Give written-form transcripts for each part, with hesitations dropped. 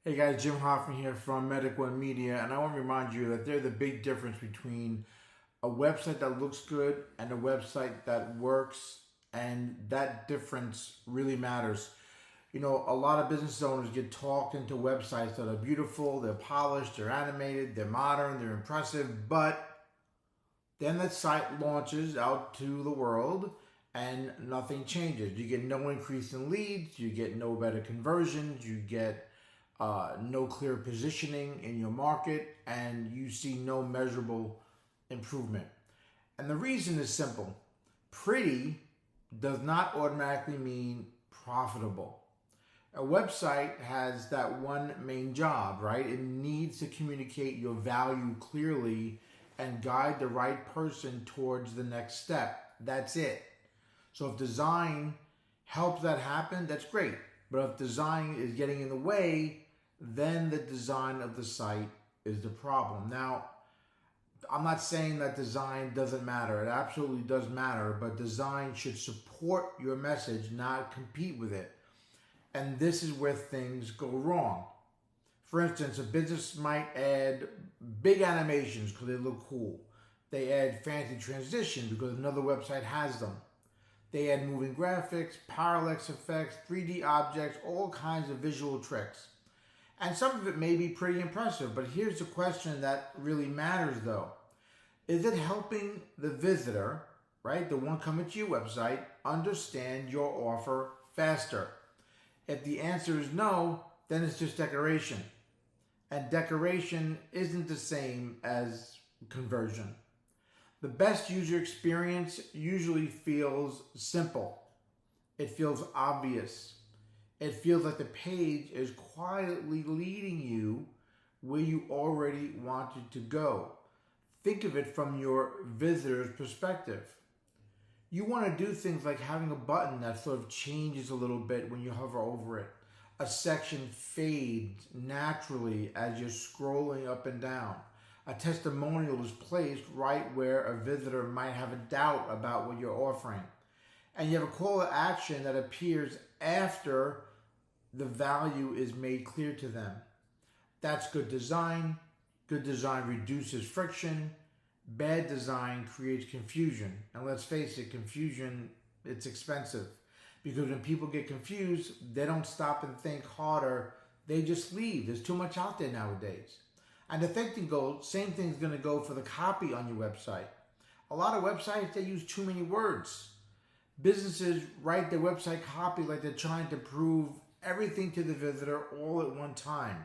Hey guys, Jim Hoffman here from Medic One Media, and I want to remind you that there's a big difference between a website that looks good and a website that works, and that difference really matters. You know, a lot of business owners get talked into websites that are beautiful, they're polished, they're animated, they're modern, they're impressive, but then that site launches out to the world and nothing changes. You get no increase in leads, you get no better conversions, you get no clear positioning in your market, and you see no measurable improvement. And the reason is simple: pretty does not automatically mean profitable. A website has that one main job, right? It needs to communicate your value clearly and guide the right person towards the next step. That's it. So if design helps that happen, that's great. But if design is getting in the way, then the design of the site is the problem. Now, I'm not saying that design doesn't matter. It absolutely does matter, but design should support your message, not compete with it. And this is where things go wrong. For instance, a business might add big animations because they look cool. They add fancy transitions because another website has them. They add moving graphics, parallax effects, 3D objects, all kinds of visual tricks. And some of it may be pretty impressive, but here's the question that really matters though. Is it helping the visitor, right, the one coming to your website, understand your offer faster? If the answer is no, then it's just decoration. And decoration isn't the same as conversion. The best user experience usually feels simple. It feels obvious. It feels like the page is quietly leading you where you already wanted to go. Think of it from your visitor's perspective. You want to do things like having a button that sort of changes a little bit when you hover over it. A section fades naturally as you're scrolling up and down. A testimonial is placed right where a visitor might have a doubt about what you're offering. And you have a call to action that appears after the value is made clear to them. That's good design. Good design reduces friction. Bad design creates confusion. And let's face it, confusion, it's expensive. Because when people get confused, they don't stop and think harder. They just leave. There's too much out there nowadays. And the same thing's going to go for the copy on your website. A lot of websites, they use too many words. Businesses write their website copy like they're trying to prove everything to the visitor all at one time.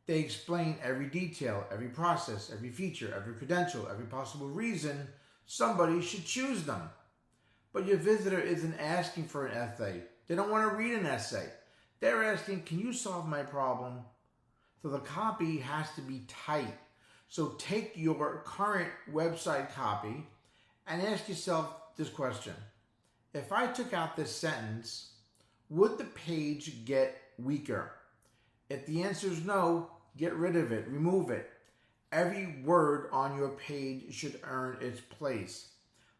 They explain every detail, every process, every feature, every credential, every possible reason somebody should choose them. But your visitor isn't asking for an essay. They don't want to read an essay. They're asking, can you solve my problem? So the copy has to be tight. So take your current website copy and ask yourself this question. If I took out this sentence, would the page get weaker? If the answer is no, get rid of it, remove it. Every word on your page should earn its place.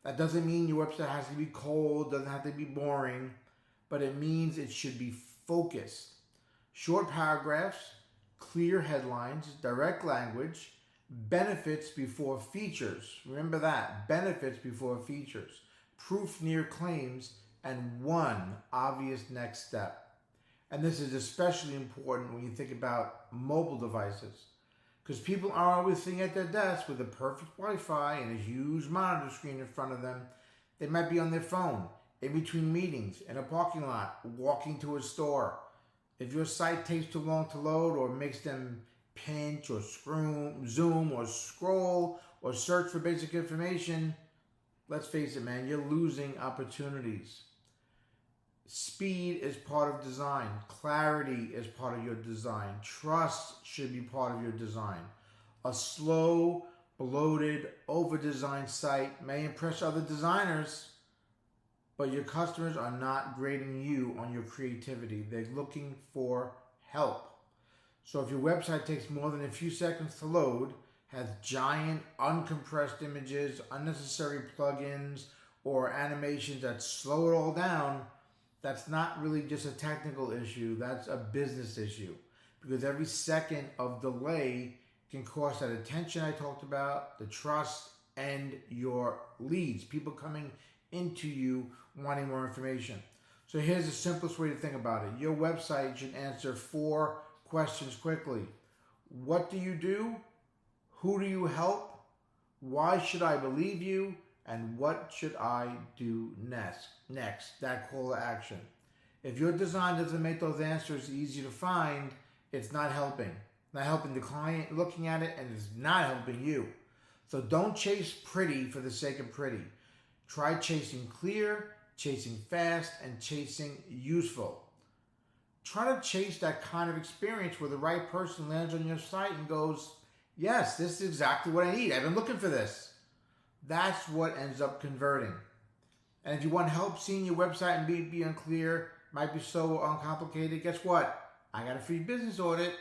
That doesn't mean your website has to be cold, doesn't have to be boring, but it means it should be focused. Short paragraphs, clear headlines, direct language, benefits before features. Remember that, benefits before features. Proof near claims, and one obvious next step. And this is especially important when you think about mobile devices, because people aren't always sitting at their desk with a perfect Wi-Fi and a huge monitor screen in front of them. They might be on their phone, in between meetings, in a parking lot, walking to a store. If your site takes too long to load or makes them pinch or zoom or scroll or search for basic information, let's face it, man, you're losing opportunities. Speed is part of design. Clarity is part of your design. Trust should be part of your design. A slow, bloated, over-designed site may impress other designers, but your customers are not grading you on your creativity. They're looking for help. So if your website takes more than a few seconds to load, has giant uncompressed images, unnecessary plugins, or animations that slow it all down, that's not really just a technical issue, that's a business issue. because every second of delay can cost that attention I talked about, the trust, and your leads, people coming into you wanting more information. So here's the simplest way to think about it. Your website should answer 4 questions quickly. What do you do? Who do you help? Why should I believe you? And what should I do next, that call to action. If your design doesn't make those answers easy to find, it's not helping. Not helping the client looking at it, and it's not helping you. So don't chase pretty for the sake of pretty. Try chasing clear, chasing fast, and chasing useful. Try to chase that kind of experience where the right person lands on your site and goes, yes, this is exactly what I need. I've been looking for this. That's what ends up converting. And if you want help seeing your website and be unclear, might be so uncomplicated, guess what? I got a free business audit.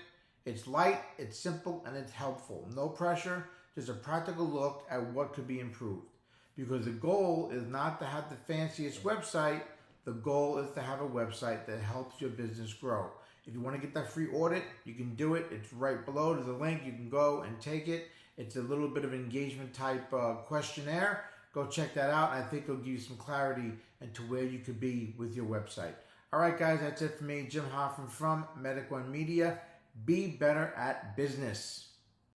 It's light, it's simple, and it's helpful. No pressure, just a practical look at what could be improved. Because the goal is not to have the fanciest website. The goal is to have a website that helps your business grow. If you want to get that free audit, you can do it. It's right below. There's a link. You can go and take it. It's a little bit of engagement type questionnaire. Go check that out. I think it'll give you some clarity into where you could be with your website. All right, guys, that's it for me. Jim Hoffman from Medic One Media. Be better at business.